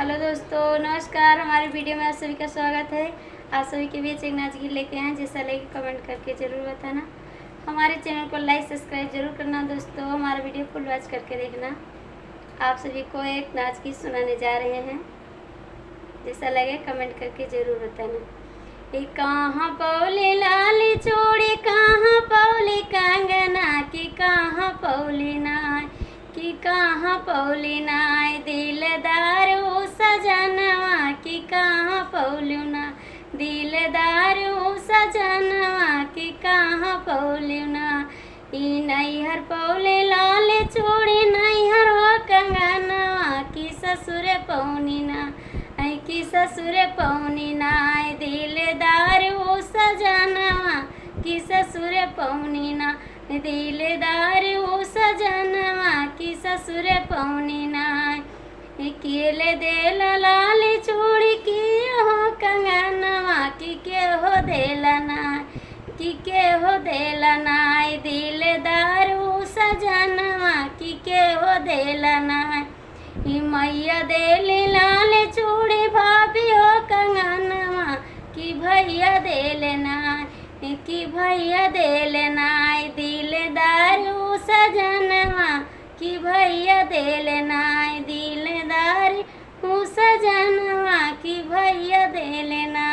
Hello दोस्तों, नमस्कार। हमारे वीडियो में आप सभी का स्वागत है। आप सभी के बीच एक नाच गीत लेके आए, जैसा लगे कमेंट करके ज़रूर बताना। हमारे चैनल को लाइक सब्सक्राइब जरूर करना दोस्तों। हमारा वीडियो फुल वॉच करके देखना। आप सभी को एक नाच गीत सुनाने जा रहे हैं, जैसा लगे कमेंट करके ज़रूर बताना। ये कहाँ पौली लाली चूड़ी, कहाँ पौली कंगना की, कहाँ पौली नाय कि, कहाँ पौली नाय दिलदार ओ सजनवा की, कहाँ पौलू ना दिलदार ओ सजनवा की, कहाँ पौलू ना। ई नैहर पौले लाल चूड़ी, नैहर हो कंगनवा की, ससुर पौनी ना की, ससुर पौनी नाय दिलदार ओ सजनवा की, ससुर पौनी ना दिलदार ओ सजनवा की, ससुर पौनी नाय। केले देल लाल चूड़ी की हो कंगनवा की, के हो देलना की, के हो देलना दिलदार ओ सजनवा की, के हो देलना। मैया देली लाल चूड़ी, भाभी हो कंगनवा की, भैया देलना कि, भैया देलना दिलदार ओ सजनवा कि, भैया देलना दिलदार ओ सजनवा कि, भैया देलना।